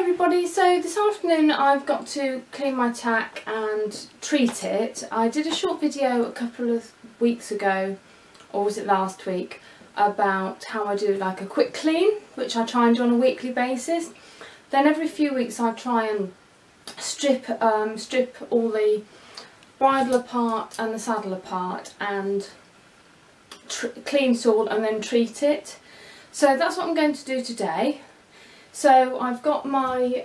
everybody, so this afternoon I've got to clean my tack and treat it. I did a short video a couple of weeks ago, or was it last week, about how I do like a quick clean, which I try and do on a weekly basis. Then every few weeks I try and strip all the bridle apart and the saddle apart and clean salt and then treat it. So that's what I'm going to do today. So I've got my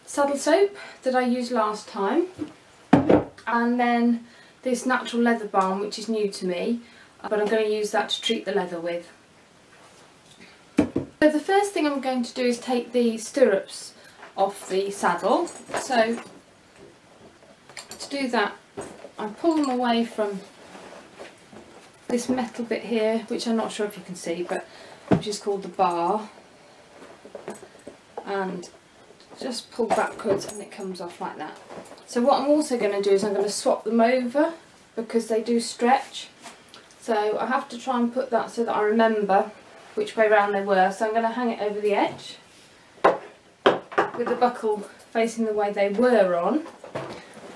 saddle soap that I used last time, and then this natural leather balm, which is new to me, but I'm going to use that to treat the leather with. So the first thing I'm going to do is take the stirrups off the saddle. So to do that, I pull them away from this metal bit here, which I'm not sure if you can see, but which is called the bar, and just pull backwards and it comes off like that. So what I'm also going to do is I'm going to swap them over because they do stretch, so I have to try and put that so that I remember which way round they were. So I'm going to hang it over the edge with the buckle facing the way they were on,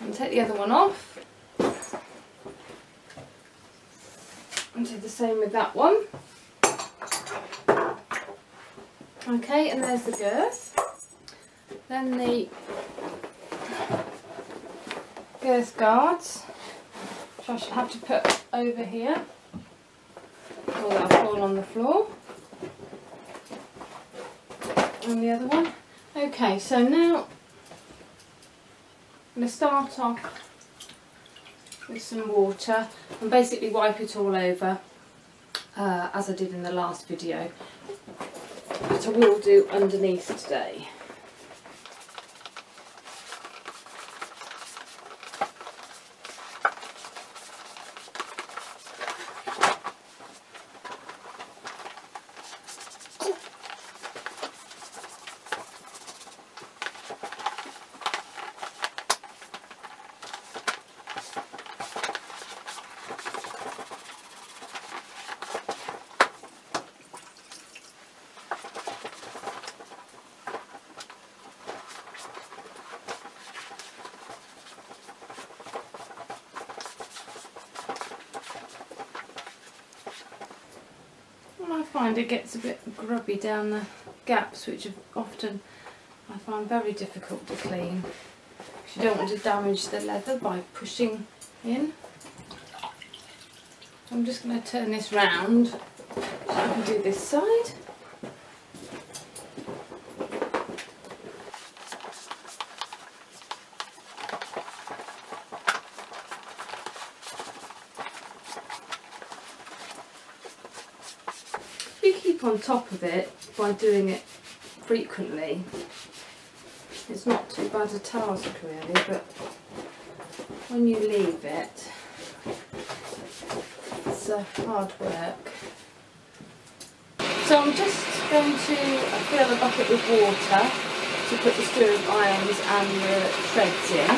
and take the other one off and do the same with that one. Okay, and there's the girth. Then the girth guards, which I should have to put over here, or that'll fall on the floor. And the other one. Okay, so now I'm going to start off with some water and basically wipe it all over, as I did in the last video. But I will do underneath today. I find it gets a bit grubby down the gaps, which often I find very difficult to clean, because you don't want to damage the leather by pushing in. So I'm just going to turn this round so I can do this side. On top of it by doing it frequently, it's not too bad a task really, but when you leave it, it's hard work. So I'm just going to fill a bucket with water to put the stirrup irons and the threads in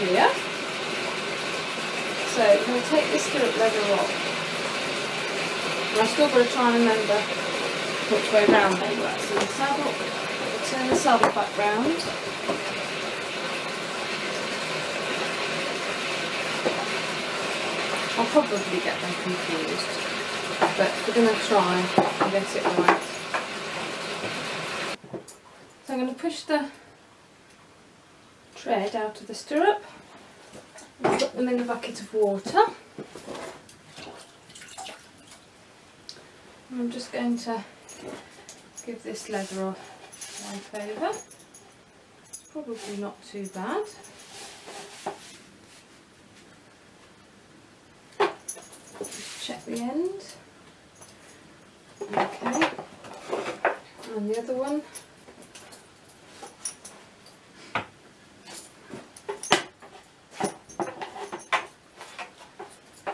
here. So I'm going to take the stirrup leather off. And I've still got to try and remember which way round they were. So the saddle, I'll turn the saddle back round. I'll probably get them confused, but we're going to try and get it right. So I'm going to push the tread out of the stirrup and put them in the bucket of water. I'm just going to give this leather a wipe over. It's probably not too bad. Just check the end. Okay. And the other one.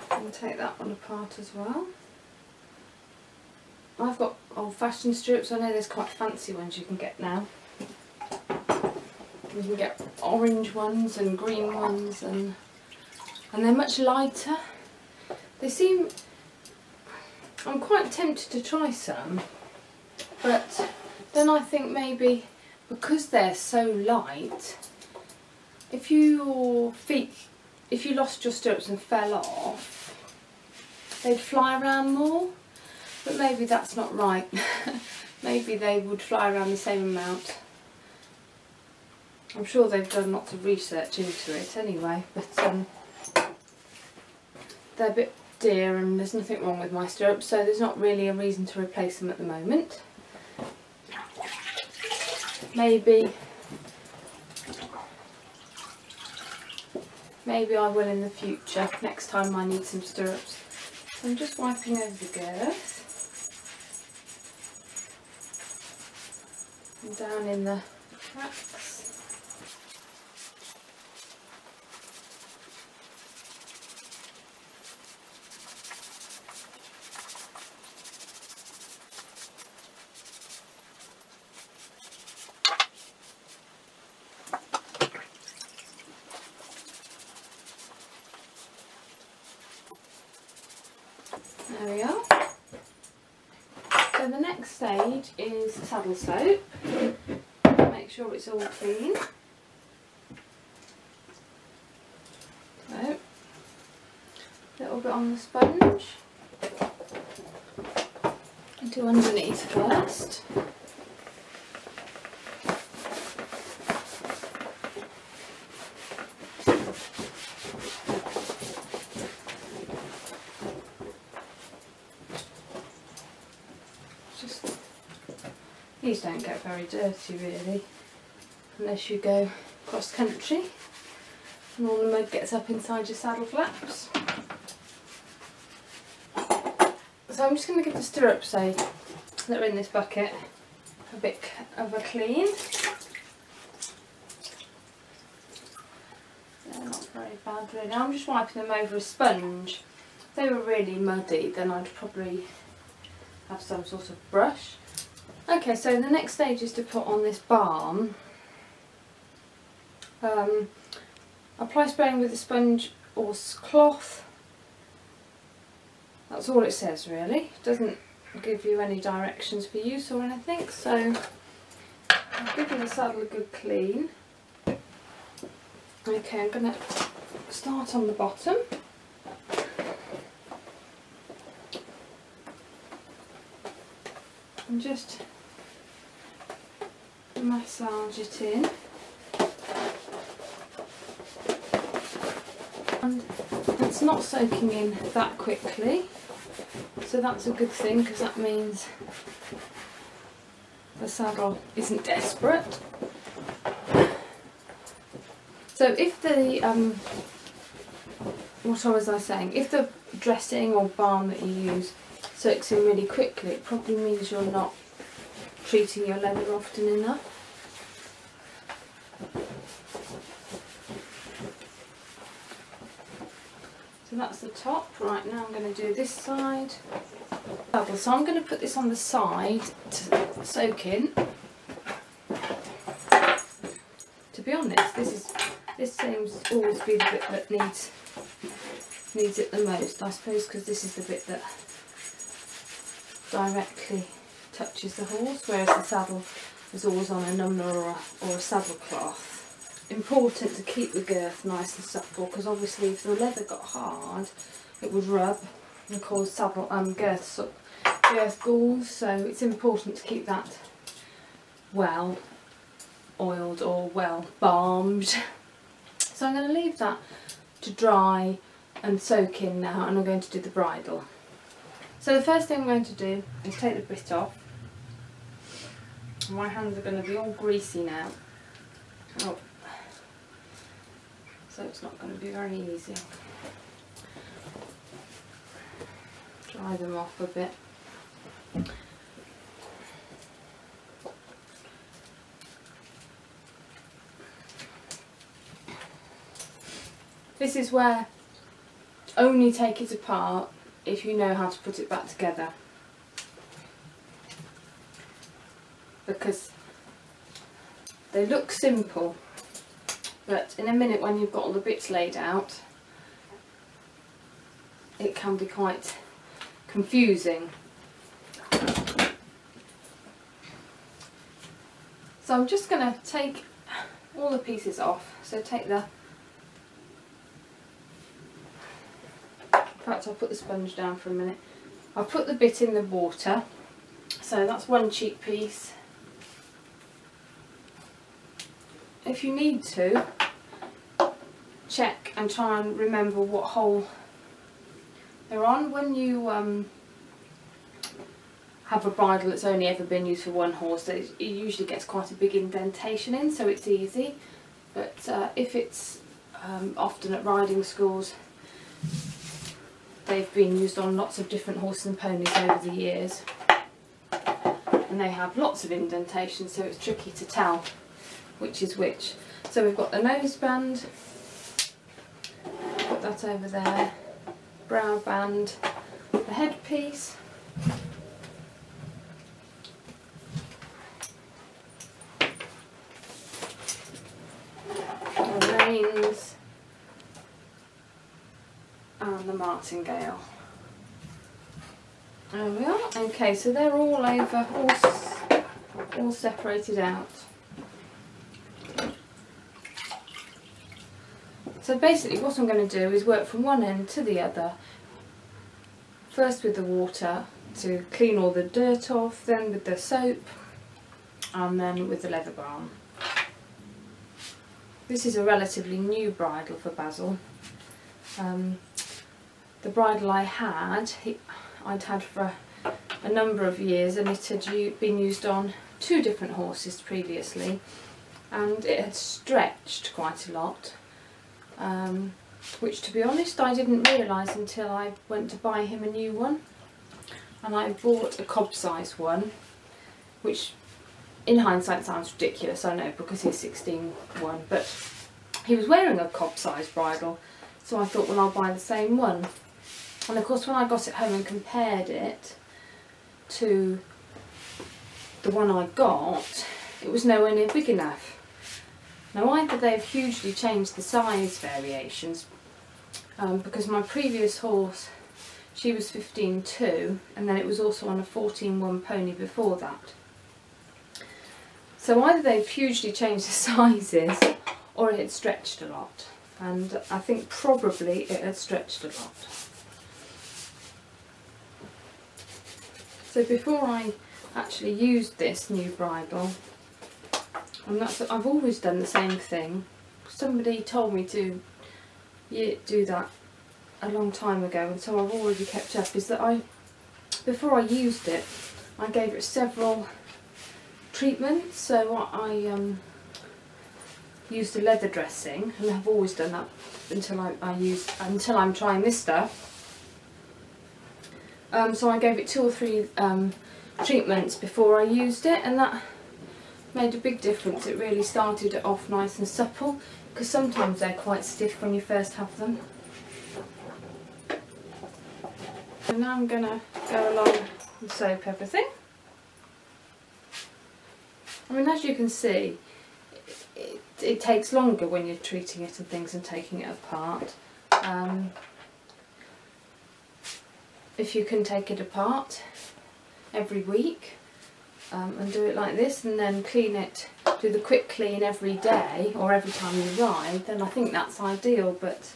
And take that one apart as well. I've got old-fashioned stirrups. I know there's quite fancy ones you can get now. You can get orange ones and green ones, and they're much lighter. They seem... I'm quite tempted to try some, but Then I think maybe because they're so light, if you lost your stirrups and fell off, they'd fly around more, but maybe that's not right. Maybe they would fly around the same amount. I'm sure they've done lots of research into it anyway, but they're a bit dear and there's nothing wrong with my stirrups, so there's not really a reason to replace them at the moment. Maybe I will in the future, next time I need some stirrups. So I'm just wiping over the girth and down in the cracks. There we are. So the next stage is saddle soap. Make sure it's all clean. So, a little bit on the sponge. Do underneath first. These don't get very dirty really, unless you go cross country and all the mud gets up inside your saddle flaps. So I'm just going to give the stirrups that are in this bucket a bit of a clean. They're not very bad really. I'm just wiping them over a sponge. If they were really muddy then I'd probably have some sort of brush. Okay, so the next stage is to put on this balm. Apply spraying with a sponge or cloth. That's all it says really. It doesn't give you any directions for use or anything, so I'll give the saddle a good clean. Okay, I'm going to start on the bottom. And just massage it in, and it's not soaking in that quickly, so that's a good thing because that means the saddle isn't desperate. So if the what was I saying, if the dressing or balm that you use soaks in really quickly, it probably means you're not treating your leather often enough. So that's the top. Right, now I'm going to do this side. So I'm going to put this on the side to soak in. To be honest, this seems to always be the bit that needs it the most, I suppose, because this is the bit that directly touches the horse, whereas the saddle is always on a number or a saddle cloth. Important to keep the girth nice and supple, because obviously if the leather got hard it would rub and cause girth galls, so it's important to keep that well oiled or well balmed. So I'm going to leave that to dry and soak in now, and I'm going to do the bridle. So the first thing I'm going to do is take the bit off. My hands are going to be all greasy now. Oh. So it's not going to be very easy. Dry them off a bit. This is where only take it apart if you know how to put it back together, because they look simple, but in a minute when you've got all the bits laid out it can be quite confusing. So I'm just going to take all the pieces off. So take the, in fact I'll put the sponge down for a minute. I'll put the bit in the water. So that's one cheek piece. If you need to, check and try and remember what hole they're on. When you have a bridle that's only ever been used for one horse, it usually gets quite a big indentation in, so it's easy. But if it's often at riding schools, they've been used on lots of different horses and ponies over the years, and they have lots of indentations, so it's tricky to tell which is which. So we've got the noseband, put that over there, brow band, the headpiece, the reins, and the martingale. There we are. Okay, so they're all over, all separated out. So basically what I'm going to do is work from one end to the other. First with the water to clean all the dirt off, then with the soap, and then with the leather balm. This is a relatively new bridle for Basil. The bridle I had, I'd had for a number of years, and it had been used on 2 different horses previously, and it had stretched quite a lot. Which, to be honest, I didn't realise until I went to buy him a new one, and I bought a cob size one, which in hindsight sounds ridiculous, I know, because he's 16'1", but he was wearing a cob size bridle, so I thought, well, I'll buy the same one. And of course when I got it home and compared it to the one I got, it was nowhere near big enough. Now either they've hugely changed the size variations, because my previous horse, she was 15'2", and then it was also on a 14'1" pony before that. So either they've hugely changed the sizes, or it had stretched a lot, and I think probably it had stretched a lot. So before I actually used this new bridle, and I've always done the same thing. Somebody told me to do that a long time ago, and so I've already kept up, is that before I used it, I gave it several treatments. So I used a leather dressing, and I've always done that until I'm trying this stuff. So I gave it 2 or 3 treatments before I used it, and that made a big difference. It really started it off nice and supple, because sometimes they're quite stiff when you first have them. And now I'm going to go along and soap everything. I mean, as you can see, it takes longer when you're treating it and things and taking it apart. If you can take it apart every week, and do it like this, and then clean it, do the quick clean every day or every time you ride, then I think that's ideal. But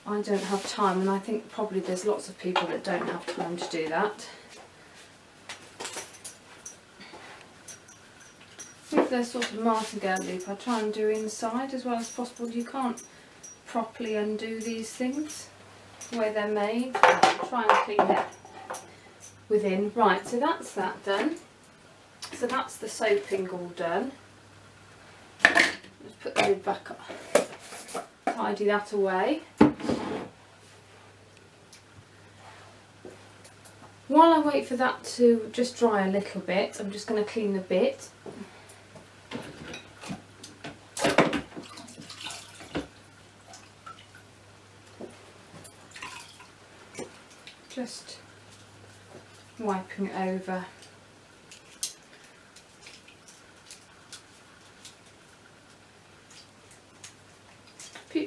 I don't have time, and I think probably there's lots of people that don't have time to do that. With the sort of martingale loop, I try and do inside as well as possible. You can't properly undo these things the way they're made. I'll try and clean it within. Right, so that's that done. So that's the soaping all done. Let's put the lid back up, tidy that away. While I wait for that to just dry a little bit, I'm just going to clean the bit. Just wiping it over.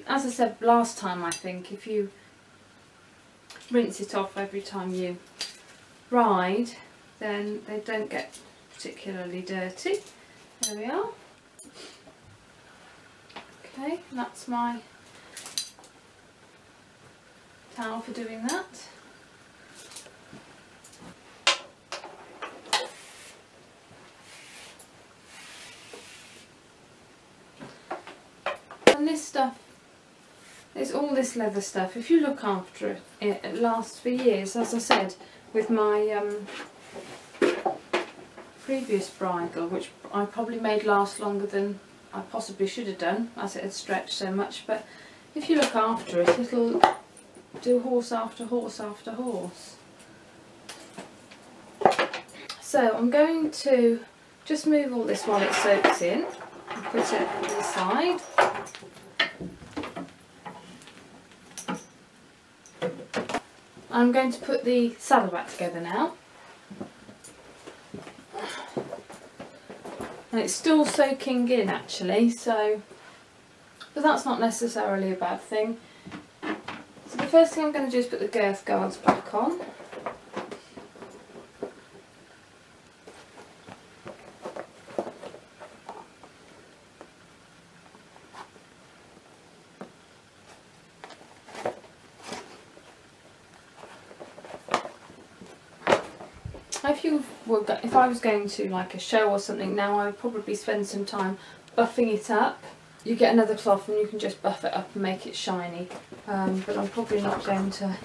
As I said last time, I think if you rinse it off every time you ride, then they don't get particularly dirty. There we are. Okay, and that's my towel for doing that. And this stuff, it's all this leather stuff. If you look after it, it lasts for years. As I said, with my previous bridle, which I probably made last longer than I possibly should have done, as it had stretched so much. But if you look after it, it'll do horse after horse after horse. So I'm going to just move all this while it soaks in and put it to the side. I'm going to put the saddle back together now. And it's still soaking in actually, so, but that's not necessarily a bad thing. So the first thing I'm going to do is put the girth guards back on. If I was going to like a show or something now, I would probably spend some time buffing it up. You get another cloth and you can just buff it up and make it shiny, but I'm probably not going to.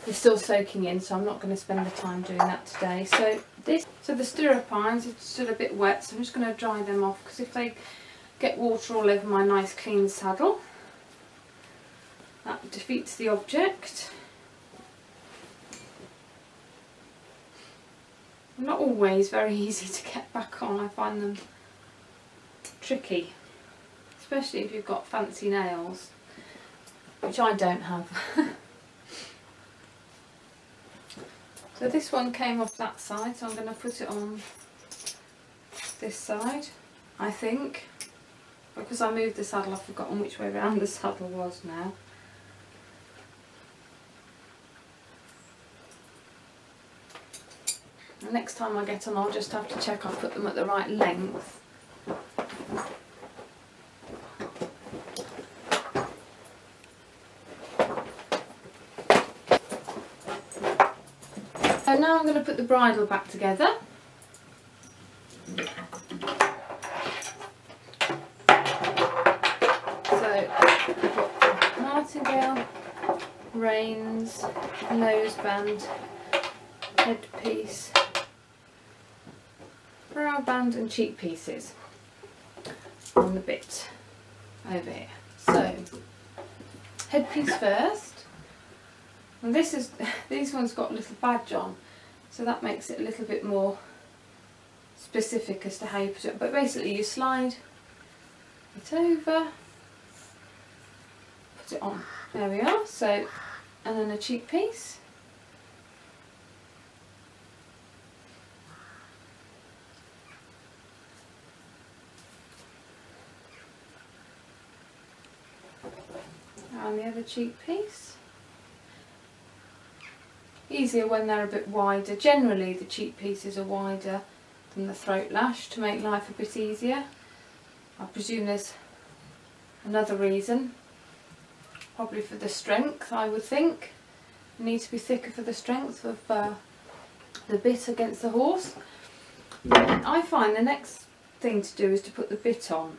It's still soaking in, so I'm not going to spend the time doing that today. So the stirrup irons are still a bit wet, so I'm just going to dry them off, because if they get water all over my nice clean saddle, that defeats the object. Not always very easy to get back on. I find them tricky, especially if you've got fancy nails, which I don't have. So this one came off that side, so I'm going to put it on this side, I think. Because I moved the saddle, I've forgotten which way around the saddle was now. Next time I get on, I'll just have to check I've put them at the right length. So now I'm going to put the bridle back together. So I've got the martingale, reins, noseband, headpiece, brow band and cheek pieces on the bit over here. So headpiece first, and these ones got a little badge on, so that makes it a little bit more specific as to how you put it. But basically you slide it over, put it on, there we are. So, and then a cheek piece. And the other cheek piece. Easier when they're a bit wider. Generally the cheek pieces are wider than the throat lash to make life a bit easier. I presume there's another reason. Probably for the strength, I would think. It needs to be thicker for the strength of the bit against the horse. I find the next thing to do is to put the bit on.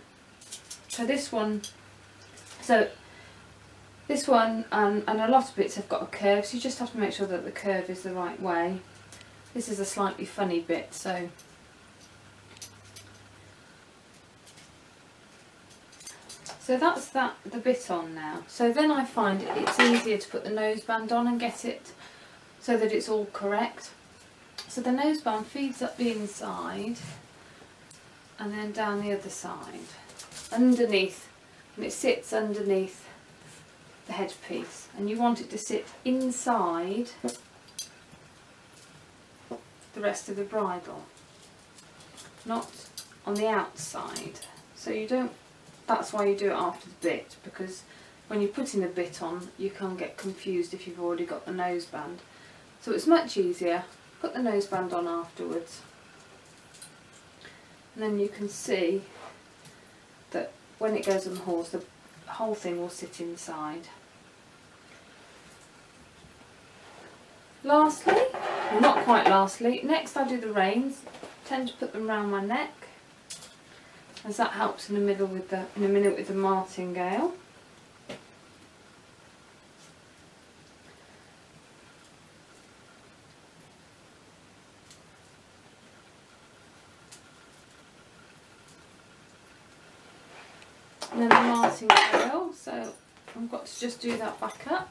So this one and a lot of bits have got a curve, so you just have to make sure that the curve is the right way. This is a slightly funny bit, so that's the bit on now. So then I find it's easier to put the noseband on and get it so that it's all correct. So the noseband feeds up the inside and then down the other side, underneath, and it sits underneath the headpiece, and you want it to sit inside the rest of the bridle, not on the outside. So you don't, that's why you do it after the bit, because when you're putting the bit on you can get confused if you've already got the noseband. So it's much easier, put the noseband on afterwards. and then you can see that when it goes on the horse, the whole thing will sit inside. Lastly, well, not quite lastly, next I do the reins. I tend to put them around my neck, as that helps in a minute with the martingale. And then the martingale, so I've got to just do that back up.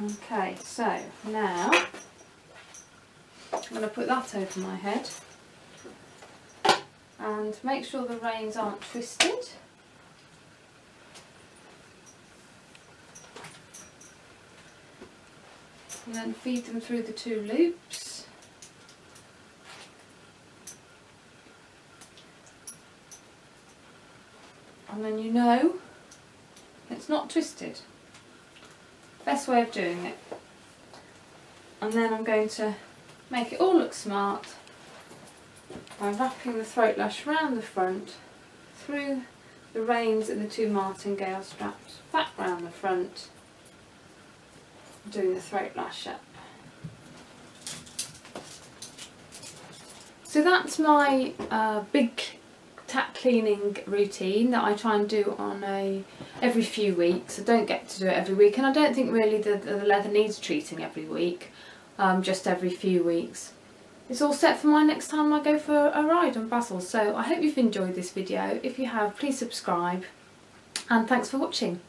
Okay, so now I'm going to put that over my head and make sure the reins aren't twisted. And then feed them through the 2 loops. And then you know it's not twisted. Best way of doing it. And then I'm going to make it all look smart by wrapping the throat lash round the front, through the reins and the 2 martingale straps, back round the front, doing the throat lash up. So that's my big tack cleaning routine that I try and do on every few weeks. I don't get to do it every week, and I don't think really the leather needs treating every week, just every few weeks. It's all set for my next time I go for a ride on Basil. So I hope you've enjoyed this video. If you have, please subscribe, and thanks for watching.